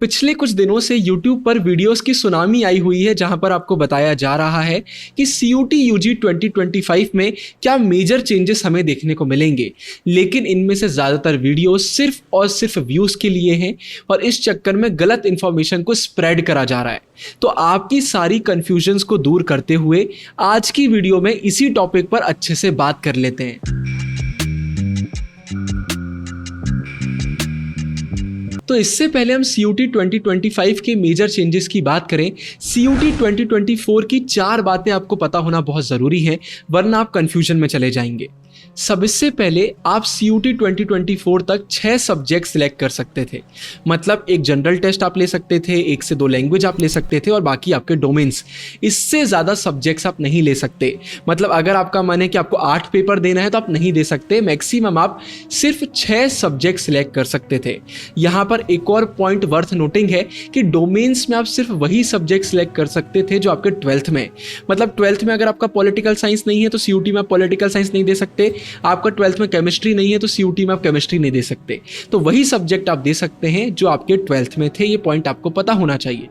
पिछले कुछ दिनों से YouTube पर वीडियोस की सुनामी आई हुई है जहां पर आपको बताया जा रहा है कि CUT UG 2025 में क्या मेजर चेंजेस हमें देखने को मिलेंगे। लेकिन इनमें से ज़्यादातर वीडियोस सिर्फ और सिर्फ व्यूज़ के लिए हैं और इस चक्कर में गलत इन्फॉर्मेशन को स्प्रेड करा जा रहा है। तो आपकी सारी कन्फ्यूजन्स को दूर करते हुए आज की वीडियो में इसी टॉपिक पर अच्छे से बात कर लेते हैं। तो इससे पहले हम CUT 2025 के मेजर चेंजेस की बात करें। CUT 2024 की 4 बातें आपको पता होना बहुत ज़रूरी है, वरना आप कंफ्यूजन में चले जाएंगे। सबसे पहले आप CUT 2024 तक 6 सब्जेक्ट सिलेक्ट कर सकते थे। मतलब एक जनरल टेस्ट आप ले सकते थे, 1 से 2 लैंग्वेज आप ले सकते थे और बाकी आपके डोमेन्स। इससे ज़्यादा सब्जेक्ट्स आप नहीं ले सकते। मतलब अगर आपका मन है कि आपको 8 पेपर देना है तो आप नहीं दे सकते। मैक्सिमम आप सिर्फ 6 सब्जेक्ट सिलेक्ट कर सकते थे। यहाँ पर एक और पॉइंट वर्थ नोटिंग है कि डोमेन्स में आप सिर्फ वही सब्जेक्ट सिलेक्ट कर सकते थे जो आपके 12th में। मतलब 12th में अगर आपका पॉलिटिकल साइंस नहीं है तो CUT में आप पॉलिटिकल साइंस नहीं दे सकते। आपका 12th में केमिस्ट्री नहीं है तो CUT में आप केमिस्ट्री नहीं दे सकते। तो वही सब्जेक्ट आप दे सकते हैं जो आपके 12th में थे। ये पॉइंट आपको पता होना चाहिए।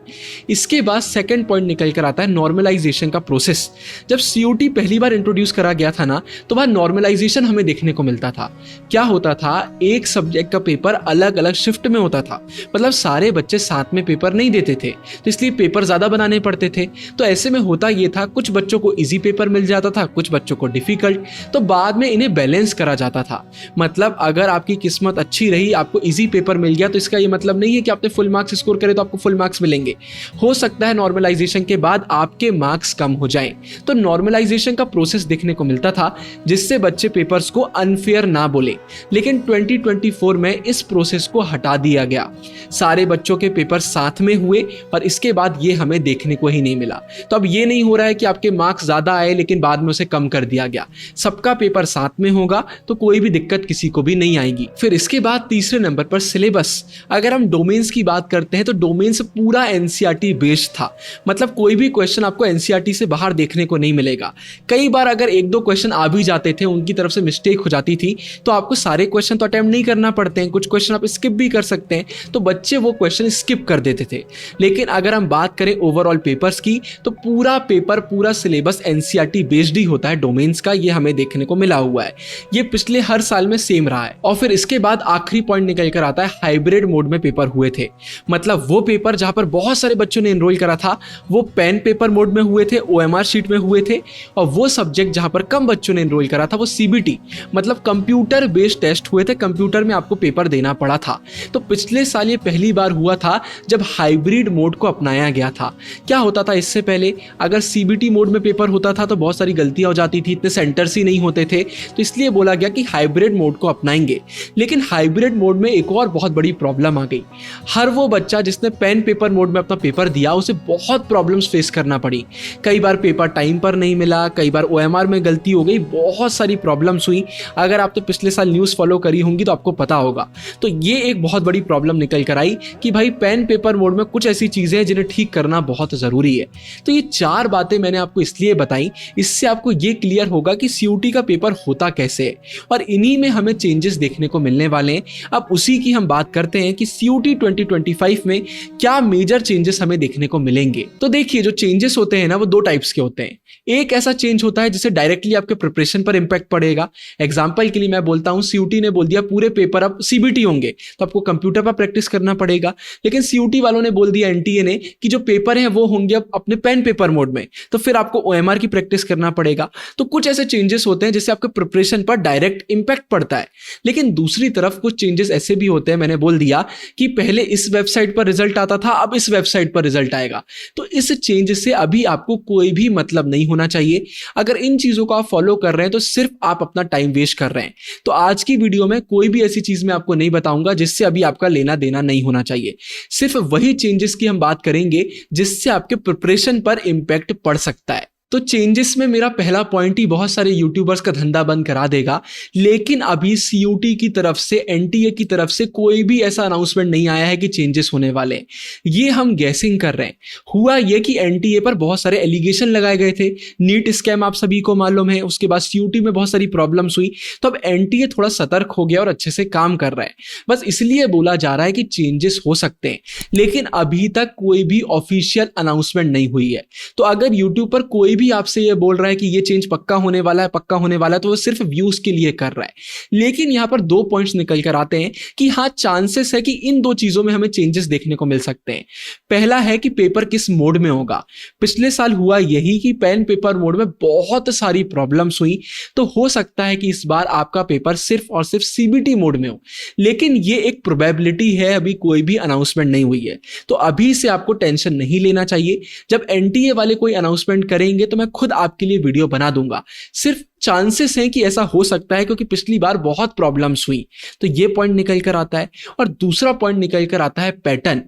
इसके बाद सेकंड पॉइंट निकल कर आता है नॉर्मलाइजेशन का प्रोसेस। जब CUT पहली बार इंट्रोड्यूस करा गया था ना, तो वह नॉर्मलाइजेशन हमें देखने को मिलता था। क्या होता था, एक सब्जेक्ट का पेपर अलग अलग शिफ्ट में होता था। मतलब सारे बच्चे साथ में पेपर नहीं देते थे, तो इसलिए पेपर ज्यादा बनाने पड़ते थे। तो ऐसे में होता ये था, कुछ बच्चों को इजी पेपर मिल जाता था, कुछ बच्चों को डिफिकल्ट। तो बाद में इन्हें बैलेंस करा जाता था। मतलब अगर आपकी किस्मत अच्छी रही, आपको इजी पेपर मिल गया, तो इसका ये मतलब नहीं है कि आपने फुल मार्क्स स्कोर करे तो आपको फुल मार्क्स मिलेंगे। हो सकता है नॉर्मलाइजेशन के बाद आपके मार्क्स कम हो जाएं। तो नॉर्मलाइजेशन का प्रोसेस देखने को मिलता था जिससे बच्चे पेपर्स को अनफेयर ना बोले। लेकिन 2024 में इस प्रोसेस को हटा दिया गया। सारे बच्चों के पेपर साथ में हुए और इसके बाद ये हमें देखने को ही नहीं मिला। तो अब ये नहीं हो रहा है कि आपके मार्क्स ज्यादा आए लेकिन बाद में उसे कम कर दिया गया। सबका पेपर साथ में होगा तो कोई भी दिक्कत किसी को भी नहीं आएगी। फिर इसके बाद तीसरे नंबर पर सिलेबस। अगर हम डोमेन्स की बात करते हैं तो डोमेन्स पूरा NCERT बेस्ड था। मतलब कोई भी क्वेश्चन आपको NCERT से बाहर देखने को नहीं मिलेगा। कई बार अगर 1-2 क्वेश्चन आ भी जाते थे, उनकी तरफ से मिस्टेक हो जाती थी, तो आपको सारे क्वेश्चन तो अटेम्प्ट नहीं करना पड़ते हैं, कुछ क्वेश्चन आप स्किप भी कर सकते हैं। तो बच्चे वो क्वेश्चन स्किप कर देते थे। लेकिन अगर हम बात करें ओवरऑल पेपर्स की, तो पूरा पेपर, पूरा सिलेबस NCERT बेस्ड ही होता है डोमेन्स का। ये हमें देखने को मिला हुआ है। ये पिछले हर साल में सेम रहा है। और फिर इसके बाद आखिरी पॉइंट निकल कर आता है, हाइब्रिड मोड में पेपर हुए थे। मतलब वो पेपर जहां पर बहुत सारे बच्चों ने एनरोल करा था, वो पेन पेपर मोड में हुए थे, OMR शीट में हुए थे। और वो सब्जेक्ट जहां पर कम बच्चों ने एनरोल करा था, वो CBT मतलब कंप्यूटर बेस्ड टेस्ट हुए थे। कंप्यूटर में आपको पेपर देना पड़ा था। तो पिछले साल ये पहली बार हुआ था जब हाइब्रिड मोड को अपनाया गया था। क्या होता था इससे पहले, अगर CBT मोड में पेपर होता था तो बहुत सारी गलतियां हो जाती थी, इतने सेंटर्स ही नहीं होते थे। तो इसलिए बोला गया कि हाइब्रिड मोड को अपनाएंगे। लेकिन हाइब्रिड मोड में एक और बहुत बड़ी प्रॉब्लम आ गई। हर वो बच्चा जिसने पेन पेपर मोड में अपना पेपर दिया, उसे बहुत प्रॉब्लम्स फेस करना पड़ी। कई बार पेपर टाइम पर नहीं मिला, कई बार OMR में गलती हो गई, बहुत सारी प्रॉब्लम्स हुई। अगर आपने पिछले साल न्यूज़ फॉलो करी होंगी तो आपको पता होगा। तो ये एक बहुत बड़ी प्रॉब्लम निकल कर आई कि भाई पेन पेपर मोड में कुछ ऐसी चीज़ें हैं जिन्हें ठीक करना बहुत ज़रूरी है। तो ये 4 बातें मैंने आपको इसलिए बताई, इससे आपको ये क्लियर होगा कि CUT का पेपर होता कैसे है और इन्हीं में हमें चेंजेस देखने को मिलने वाले हैं। अब उसी की हम बात करते हैं कि CUT 2025 में क्या मेजर चेंजेस हमें देखने को मिलेंगे। तो देखिए, जो चेंजेस होते हैं ना, वो 2 टाइप्स के होते हैं। एक ऐसा चेंज होता है जिससे डायरेक्टली आपके प्रिपरेशन पर इंपैक्ट पड़ेगा। एग्जाम्पल के लिए मैं बोलता हूँ, CUT ने बोल दिया पूरे पेपर अब CBT होंगे, तो आपको कंप्यूटर पर प्रैक्टिस करना पड़ेगा। लेकिन CUT वालों ने बोल दिया, NTA ने, कि जो पेपर है वो होंगे अब अपने पेन पेपर मोड में, तो फिर आपको OMR की प्रैक्टिस करना पड़ेगा। तो कुछ ऐसे चेंजेस होते हैं जिससे आपके प्रिपरेशन पर डायरेक्ट इंपैक्ट पड़ता है। लेकिन दूसरी तरफ कुछ चेंजेस ऐसे भी होते हैं, मैंने बोल दिया कि पहले इस वेबसाइट पर रिजल्ट आता था, अब इस वेबसाइट पर रिजल्ट आएगा। तो इस चेंज से अभी आपको कोई भी मतलब नहीं होना चाहिए। अगर इन चीजों को आप फॉलो कर रहे हैं तो सिर्फ आप अपना टाइम वेस्ट कर रहे हैं। तो आज की वीडियो में कोई भी ऐसी चीज मैं आपको नहीं बताऊंगा जिससे अभी आपका लेना देना नहीं होना चाहिए। सिर्फ वही चेंजेस की हम बात करेंगे जिससे आपके प्रिपरेशन पर इंपैक्ट पड़ सकता है। तो चेंजेस में मेरा पहला पॉइंट ही बहुत सारे यूट्यूबर्स का धंधा बंद करा देगा, लेकिन अभी सीयूटी की तरफ से, एनटीए की तरफ से कोई भी ऐसा अनाउंसमेंट नहीं आया है कि चेंजेस होने वाले हैं। ये हम गैसिंग कर रहे हैं। हुआ ये कि एनटीए पर बहुत सारे एलिगेशन लगाए गए थे, नीट स्कैम आप सभी को मालूम है, उसके बाद सीयूटी में बहुत सारी प्रॉब्लम्स हुई, तो अब एनटीए थोड़ा सतर्क हो गया और अच्छे से काम कर रहा है। बस इसलिए बोला जा रहा है कि चेंजेस हो सकते हैं, लेकिन अभी तक कोई भी ऑफिशियल अनाउंसमेंट नहीं हुई है। तो अगर यूट्यूब पर कोई भी आपसे ये बोल रहा है कि ये चेंज पक्का होने वाला है, पक्का होने वाला है, तो वो सिर्फ व्यूज के लिए कर रहा है। लेकिन यहां पर दो पॉइंट्स निकल कर आते हैं कि हाँ, चांसेस है कि इन दो चीजों में हमें चेंजेस देखने को मिल सकते हैं। पहला है कि पेपर किस मोड में होगा। पिछले साल हुआ यही कि पेन पेपर मोड में बहुत सारी प्रॉब्लम्स हुई, तो हो सकता है कि इस बार आपका पेपर सिर्फ और सिर्फ सीबीटी मोड में हो, लेकिन ये एक प्रोबेबिलिटी है, अभी कोई भी अनाउंसमेंट नहीं हुई है। तो अभी से आपको टेंशन नहीं लेना चाहिए। जब एनटीए वाले कोई अनाउंसमेंट करेंगे तो मैं खुद आपके लिए वीडियो बना दूंगा। सिर्फ चांसेस हैं कि ऐसा हो सकता है, क्योंकि पिछली बार बहुत प्रॉब्लम्स हुई। तो ये पॉइंट निकल कर आता है। और दूसरा पॉइंट निकल कर आता है पैटर्न।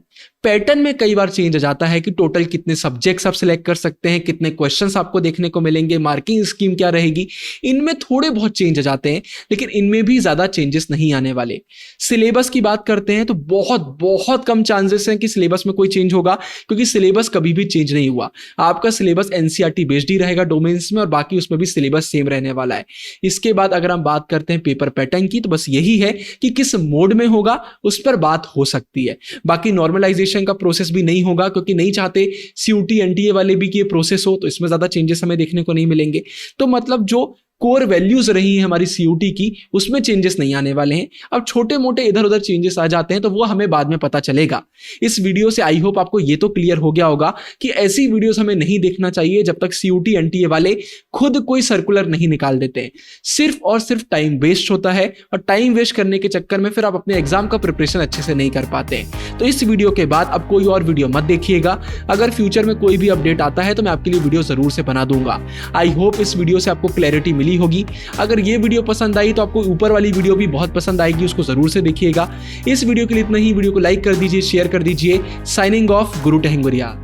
पैटर्न में कई बार चेंज आ जाता है कि टोटल कितने सब्जेक्ट्स आप सिलेक्ट कर सकते हैं, कितने क्वेश्चंस आपको देखने को मिलेंगे, मार्किंग स्कीम क्या रहेगी, इनमें थोड़े बहुत चेंज आ जाते हैं, लेकिन इनमें भी ज्यादा चेंजेस नहीं आने वाले। सिलेबस की बात करते हैं तो बहुत बहुत कम चांसेस हैं कि सिलेबस में कोई चेंज होगा, क्योंकि सिलेबस कभी भी चेंज नहीं हुआ। आपका सिलेबस एनसीईआरटी बेस्ड ही रहेगा डोमेन्स में, और बाकी उसमें भी सिलेबस सेम रहने वाला है। इसके बाद अगर हम बात करते हैं पेपर पैटर्न की, तो बस यही है कि किस मोड में होगा उस पर बात हो सकती है। बाकी नॉर्मलाइजेशन का प्रोसेस भी नहीं होगा, क्योंकि नहीं चाहते सीयूटी एनटीए वाले भी कि ये प्रोसेस हो, तो इसमें ज्यादा चेंजेस हमें देखने को नहीं मिलेंगे। तो मतलब जो कोर वैल्यूज रही है हमारी सीयूटी की, उसमें चेंजेस नहीं आने वाले हैं। अब छोटे मोटे इधर उधर चेंजेस आ जाते हैं तो वो हमें बाद में पता चलेगा। इस वीडियो से आई होप आपको ये तो क्लियर हो गया होगा कि ऐसी वीडियोस हमें नहीं देखना चाहिए जब तक सीयूटी एनटीए वाले खुद कोई सर्कुलर नहीं निकाल देते हैं। सिर्फ और सिर्फ टाइम वेस्ट होता है, और टाइम वेस्ट करने के चक्कर में फिर आप अपने एग्जाम का प्रिपरेशन अच्छे से नहीं कर पाते हैं। तो इस वीडियो के बाद अब कोई और वीडियो मत देखिएगा। अगर फ्यूचर में कोई भी अपडेट आता है तो मैं आपके लिए वीडियो जरूर से बना दूंगा। आई होप इस वीडियो से आपको क्लैरिटी मिली होगी। अगर ये वीडियो पसंद आई तो आपको ऊपर वाली वीडियो भी बहुत पसंद आएगी, उसको जरूर से देखिएगा। इस वीडियो के लिए इतना ही। वीडियो को लाइक कर दीजिए, शेयर कर दीजिए। साइनिंग ऑफ, गुरु टहंगुरिया।